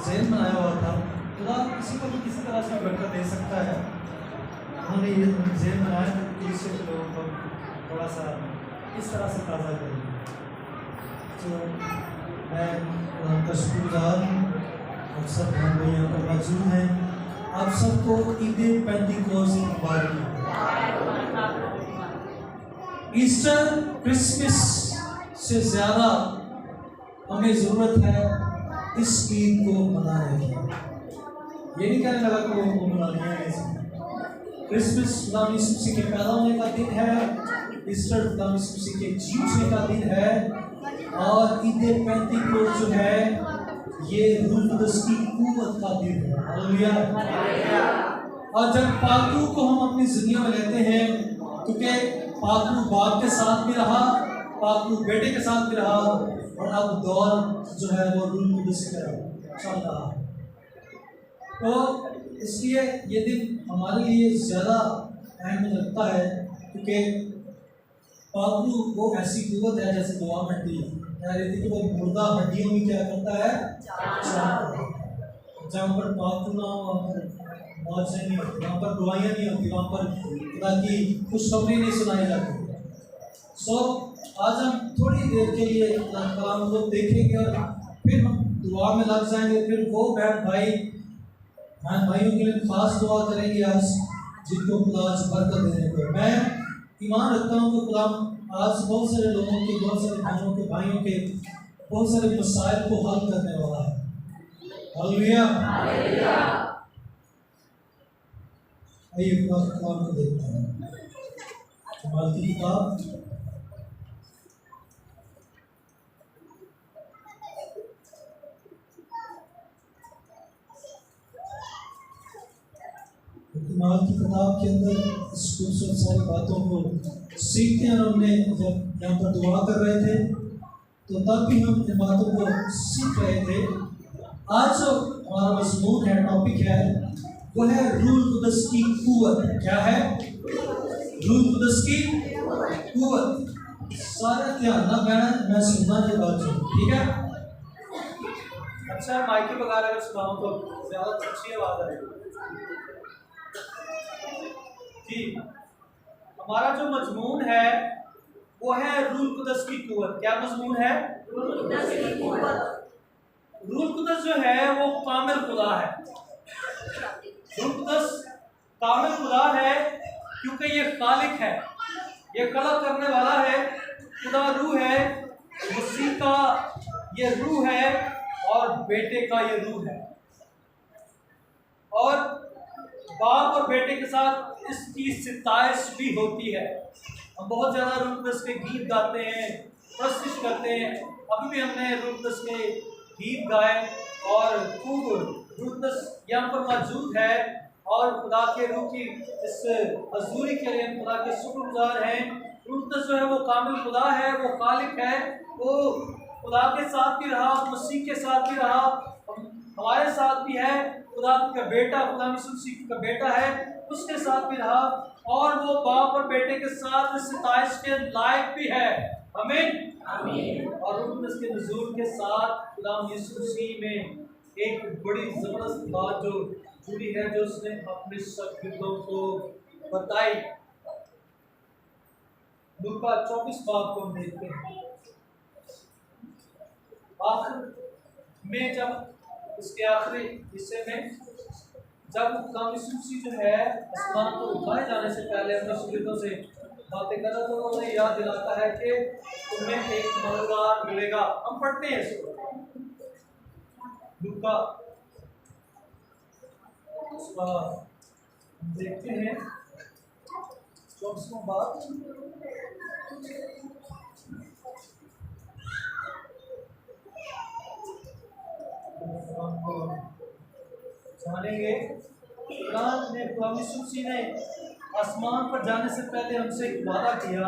जहन बनाया हुआ था, खुदा किसी को भी किसी तरह से बरकत दे सकता है। उन्होंने ये जहन बनाया कि इससे लोगों को थोड़ा सा इस तरह से ताज़ा करेंगे। तो मैं उनका शुक्रगुजार हूँ। आप सब बहन भाई यहाँ पर मौजूद हैं। आप सबको ईद पेंटिकोस्ट मुबारक। ईस्टर क्रिसमस से ज़्यादा हमें ज़रूरत है इस ईद को मनाने की। ये नहीं कहने लगा कि वो मनानी है। क्रिसमस खुदा यीशु मसीह के पैदा होने का दिन है। ईस्टर खुदा यीशु मसीह के जी उठने का दिन है। और ईद पेंटिकोस्ट जो है ये रूह कुदस की कुव्वत का दिन है। हालेलुया। और जब पाकरू को हम अपनी जिंदगी में लेते हैं, क्योंकि पाकरू बाप के साथ भी रहा, पाकरू बेटे के साथ भी रहा, और अब दौर जो है वो रूह कुदस की तरफ चल रहा है। तो इसलिए ये दिन हमारे लिए ज़्यादा अहम लगता है, क्योंकि पाकरू वो ऐसी कुव्वत है, जैसे दुआ मंडी कह रही थी कि वो मुर्दा हड्डियों में क्या करता है, जहाँ पर पाकरू ना हो वहाँ पर मौजें नहीं होती, वहाँ पर दुआएं नहीं होती, वहाँ पर खुदा की खुशखबरी नहीं सुनाई जाती। सो आज हम थोड़ी देर के लिए कलाम को देखेंगे और फिर हम दुआ में लग जाएंगे। फिर वो बहन भाइयों के लिए खास दुआ करेंगे आज, जिनको खुदा आज बरकत देने को। मैं ईमान रखता हूँ कि खुदा आज बहुत सारे लोगों के, बहुत सारे बहनों के, भाइयों के बहुत सारे मसाइल को हल करने वाला है। हालेलुया। आइए खुदा के कलाम को देखते हैं। कमाल की किताब कमाल की किताब के अंदर इस खूबसूरत सारी बातों को सीखते हैं। और हमने जब यहाँ पर दुआ कर रहे थे तो तब भी हम इन बातों को सीख रहे थे। आज जो हमारा मज़मून है, टॉपिक है, वो है रूह कुदस की कुव्वत। क्या है? रूह कुदस की कुव्वत। सारे ध्यान ना कहना, मैं सुनना के बाद सुन, ठीक है? अच्छा, माइक वगैरह अगर सुनाऊँ तो ज़्यादा अच्छी आवाज़ आएगी जी। हमारा जो मजमून है वो है रूह कुदस की कुव्वत। क्या मजमून है? रूह कुदस की कुव्वत। रूह कुदस जो है वो कामिल खुदा है। रूह कुदस कामिल खुदा है क्योंकि ये खालिक है, ये खलक करने वाला है। खुदा रूह है, मसीह का ये रूह है और बेटे का ये रूह है। और बाप और बेटे के साथ इसकी सिताइश भी होती है। हम बहुत ज़्यादा रूह कुदस के गीत गाते हैं, प्रस्तुत करते हैं। अभी भी हमने रूह कुदस के गीत गाए और खूब रूह कुदस यहाँ पर मौजूद है और खुदा के रूह की इस हजूरी के लिए खुदा के शुक्रगुजार हैं। रूह कुदस जो है वो कामिल खुदा है, वो खालिक है, वो खुदा के साथ भी रहा, मसीह के साथ भी रहा, हमारे साथ भी है। खुदा का बेटा, खुदा यीशु मसीह का बेटा है, उसके साथ भी रहा और वो बाप और बेटे के साथ सिताइश के लायक भी है। आमीन आमीन। और उसके नज़ूल के साथ खुदा यीशु मसीह में एक बड़ी ज़बरदस्त बात जो जुड़ी है, जो उसने अपने शागिर्दों को बताई। लूका 24 बाब को हम देखते हैं। आखिर में जब इसके आखिरी हिस्से में जब खुदा यीशु मसीह जो है आसमान को उठाए जाने से पहले अपने शागिर्दों से बातें कर रहा था, तो उन्हें याद दिलाता है कि तुम्हें एक मददगार मिलेगा। हम पढ़ते हैं इसको, लूका देखते हैं 24वां बाब। जानेंगे खुदा यीशु मसीह ने आसमान पर जाने से पहले हमसे एक वादा किया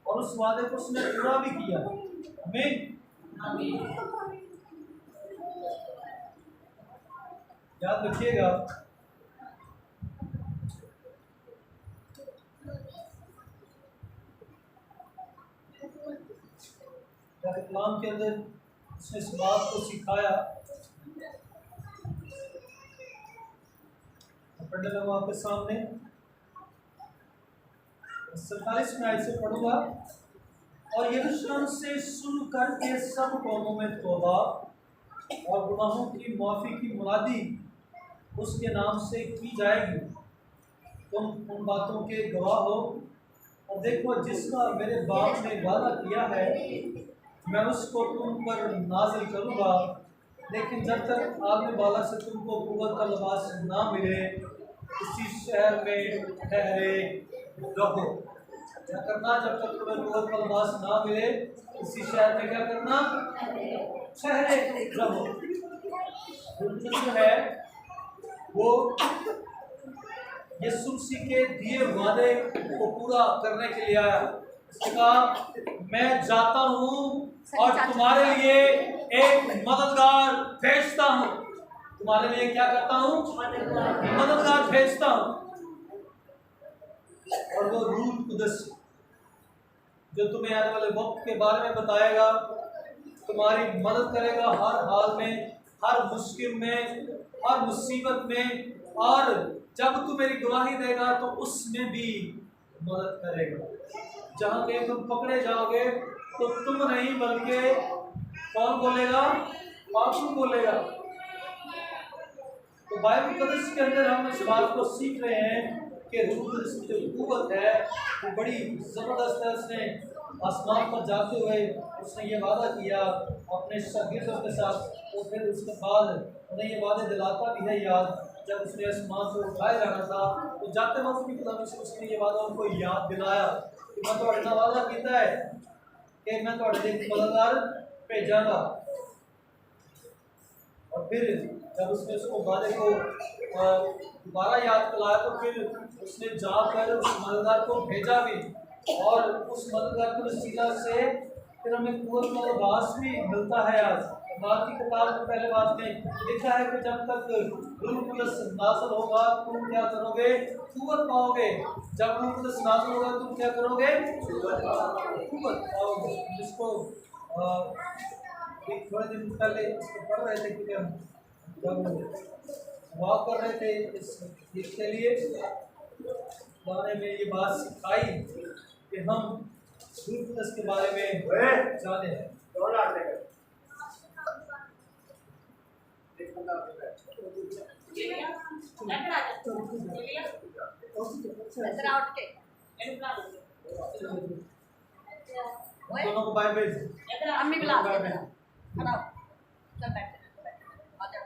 और उस वादे को उसने पूरा भी किया। आमीन। याद रखिएगा, कलाम के अंदर उसने इस बात को सिखाया पढ़ने लगा आपके सामने 47 आयत से पढ़ूंगा। और यरूशलेम से शुरू करके सब कौमों में तौबा और गुनाहों की माफ़ी की मुरादी उसके नाम से की जाएगी। तुम उन बातों के गवाह हो। और देखो, जिसका मेरे बाप ने वादा किया है मैं उसको तुम पर नाजिल करूँगा, लेकिन जब तक आग वाला से तुमको कुव्वत का लिबास ना मिले इसी शहर में ठहरे रहो। क्या करना? जब तक तुम्हें कुव्वत का लिबास ना मिले इसी शहर में क्या करना? ठहरे रहो। जो है वो यीशु मसीह के दिए वादे को पूरा करने के लिए आया। उसने कहा, मैं जाता हूँ और तुम्हारे लिए एक मददगार भेजता हूँ। तुम्हारे लिए क्या करता हूँ? मददगार भेजता हूँ। और वो रूह कुदस जो तुम्हें आने वाले वक्त के बारे में बताएगा, तुम्हारी मदद करेगा हर हाल में, हर मुश्किल में, हर मुसीबत में। और जब तू मेरी गवाही देगा तो उसमें भी मदद करेगा। जहाँ कहीं तुम पकड़े जाओगे तो तुम नहीं बल्कि कौन बोलेगा? बापू बोलेगा। तो बाइबल कदस के अंदर हम इस बात को सीख रहे हैं कि रूह कुदस की जो कुव्वत है वो बड़ी ज़बरदस्त है। उसने आसमान पर जाते हुए उसने ये वादा किया अपने शागिर्दों के साथ। तो फिर उसके बाद उन्हें ये वादे दिलाता भी है याद। जब उसने आसमान से उठाया जाना था तो जाते वक्त भी खुदा उसने ये वादा उनको याद दिलाया कि मैं तो अपना वादा किया है कि मैं तो मददगार भेजागा। और फिर जब उसने उसको वादे को दोबारा याद दिलाया तो फिर उसने जाकर उस मददगार को भेजा भी। और उस मददगार को वसीला से फिर हमें कुव्वत का लिबास भी मिलता है। आज बात की किताब में पहले बात में लिखा है कि जब तक रूह कुदस नाज़िल होगा तुम क्या करोगे? कुव्वत पाओगे। जब रूह कुदस नाज़िल होगा तुम क्या करोगे? कुव्वत पाओगे। जिसको एक थोड़े दिन पहले इसको पढ़ रहे थे क्योंकि हम जब वॉक कर रहे थे इस गीत के लिए बारे में ये बात सिखाई कि हम रूह कुदस के बारे में जाने हैं। दोनों को बाइबल अम्मी बुला खड़ा चल बैठ आ जा।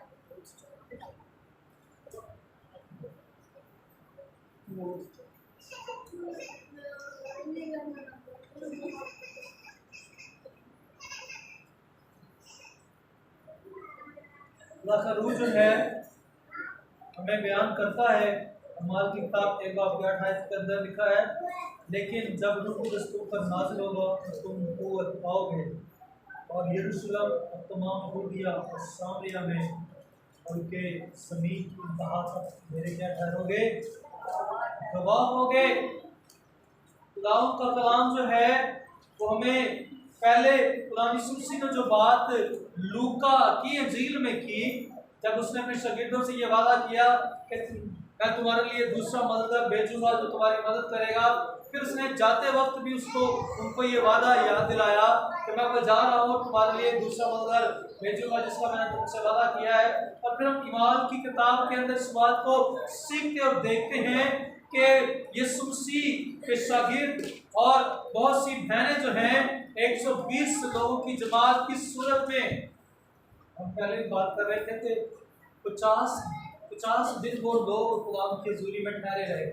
अल्लाह का रूह जो है हमें बयान करता है। अमाल की किताब 1:28 के अंदर लिखा है, लेकिन जब रूह कुदस तुम पर नाज़िल होगा तो तुम कुव्वत पाओगे और यरूशलेम और तमाम यहूदिया और सामरिया में उनके समीप की इंतहा तक मेरे क्या ठहरोगे? गवाह होगे। खुदावंद का कलाम जो है वो हमें पहले कुरान सूसी ने जो बात लूका की इंजील में की, जब उसने अपने शागिर्दों से ये वादा किया कि मैं तुम्हारे लिए दूसरा मददगार भेजूंगा जो तुम्हारी मदद करेगा। फिर उसने जाते वक्त भी उनको ये वादा याद दिलाया कि मैं जा रहा हूँ तुम्हारे लिए दूसरा मददगार भेजूंगा जिसका मैंने तुमसे वादा किया है। और फिर हम ईमान की किताब के अंदर इस बात को सीखते और देखते हैं कि यीशु मसीह के शागिर्द और बहुत सी बहनें जो हैं 120 लोगों की जमात की सूरत में, हम पहले भी बात कर रहे थे कि 50 दिन वो लोग खुदा की हजूरी में ठहरे रहे।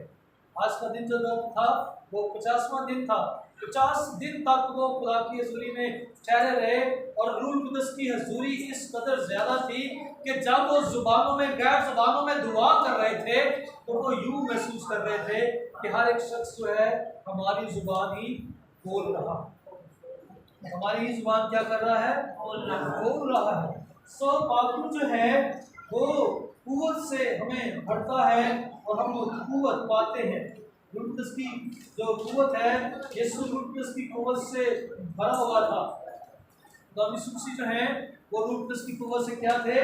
आज का दिन जो था वो 50वां दिन था। 50 दिन तक वो खुदा की हजूरी में ठहरे रहे और रूह कुदस की हजूरी इस कदर ज्यादा थी कि जब वो जुबानों में गैर जुबानों में दुआ कर रहे थे तो वो यूं महसूस कर रहे थे कि हर एक शख्स जो है हमारी जुबान ही बोल रहा, हमारी ही जुबान क्या कर रहा है? बोल रहा है। सो पाखरू जो है वो कुव्वत से हमें भरता है और हम कुव्वत पाते हैं। रूह कुदस की जो कुव्वत है, यीशु रूह कुदस की कुव्वत से भरा हुआ था। यीशु मसीह जो है वो रूह कुदस की कुव्वत से क्या थे?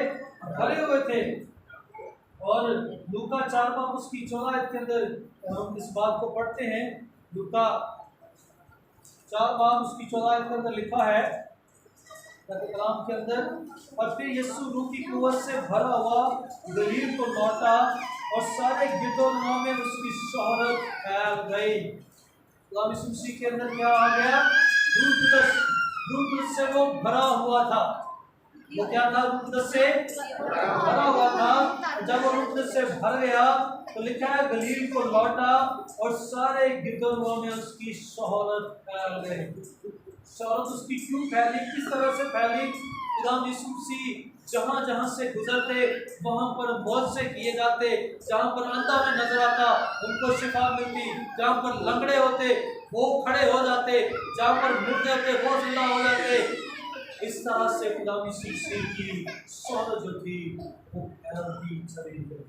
भरे हुए थे। और लूका 4 बाब उसकी 14 के अंदर हम इस बात को पढ़ते हैं। लूका 4 बाब उसकी 14 के अंदर लिखा है कलाम के अंदर, और फिर यीशु रूह की कुव्वत से भरा हुआ गलील को लौटा और सारे गिदोनियों में उसकी शोहरत फैल गई। खुदा यीशु मसीह के अंदर क्या आ गया? रूह कुदस से वो भरा हुआ था। वो क्या था? रूह कुदस से भरा हुआ था। जब वो रूह कुदस से भर गया तो लिखा है गलील को लौटा और सारे गिदोनियों में उसकी शोहरत फैल गई। शोहरत उसकी क्यों फैली? किस तरह से फैली? खुदा यीशु मसीह जहाँ जहाँ से गुजरते वहाँ पर मौजज़े किए जाते। जहाँ पर अंधा में नजर आता उनको शिफा मिलती, जहाँ पर लंगड़े होते वो खड़े हो जाते, जहाँ पर मुर्दे होते वो जिंदा हो जाते। इस तरह से खुदा यीशु मसीह की शोहरत जो थी वो फैलती चली गई।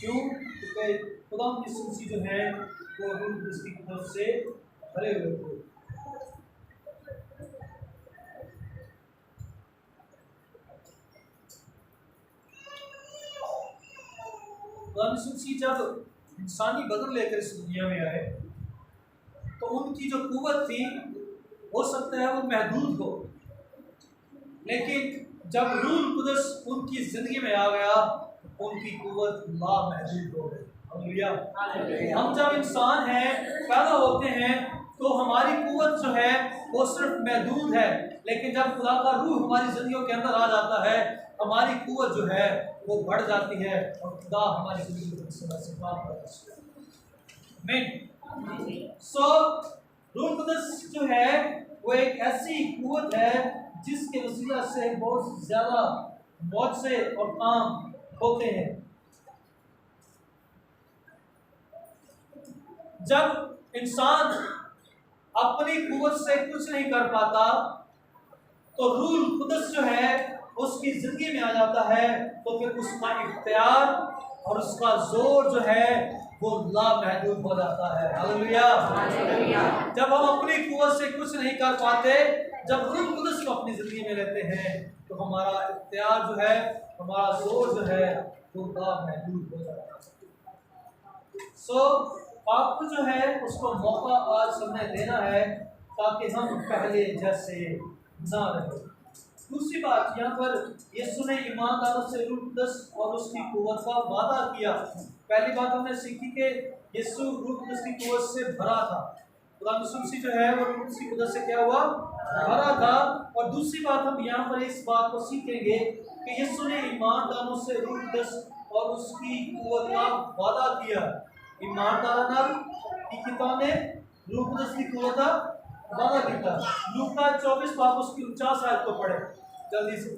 क्यों? क्योंकि खुदा यीशु मसीह जो है वो रूह कुदस की तरफ से भरे हुए थे। जब इंसानी बदन लेकर इस दुनिया में आए तो उनकी जो कुव्वत थी हो सकता है वो महदूद हो, लेकिन जब रूह कुदस उनकी जिंदगी में आ गया उनकी कुव्वत लामहदूद हो गई। हम जब इंसान हैं, पैदा होते हैं तो हमारी कुव्वत जो है वो सिर्फ महदूद है, लेकिन जब खुदा का रूह हमारी जिंदगियों के अंदर आ जाता है हमारी कुव्वत जो है वो बढ़ जाती है और खुदा हमारी जिंदगी को इस तरह से काम करता है। सो रूह कुदस जो है वो एक ऐसी कुव्वत है जिसके वसीला से बहुत ज्यादा मौजज़े और काम होते हैं। जब इंसान अपनी कुव्वत से कुछ नहीं कर पाता तो रूह कुदस जो है उसकी जिंदगी में आ जाता है, तो फिर उसका इख्तियार और उसका जोर जो है वो लामहदूद हो जाता है। हालेलुया। जब हम अपनी कुव्वत से कुछ नहीं कर पाते, जब रूह कुदस को अपनी जिंदगी में लेते हैं तो हमारा इख्तियार जो है, हमारा जोर जो है वो लामहदूद हो जाता है। सो आपको जो है उसको मौका आज हमने देना है ताकि हम पहले जैसे ना रहे। दूसरी बात, यहाँ पर यीशु ने ईमानदारों से रूह कुदस और उसकी कुव्वत का वादा किया। पहली बात हमने सीखी कि यीशु रूह कुदस की कुव्वत से भरा था। खुदा यीशु मसीह जो है वो रूह कुदस की कुव्वत से क्या हुआ? भरा था। और दूसरी बात हम यहाँ पर इस बात को सीखेंगे कि यीशु ने ईमानदारों से रूह कुदस और उसकी कुव्वत का वादा किया। ईमानदार की किताब ने रूह कुदस की कुव्वत का वादा किया। लूका 24 बाब उसकी 49 आयत को पढ़े जल्दी से।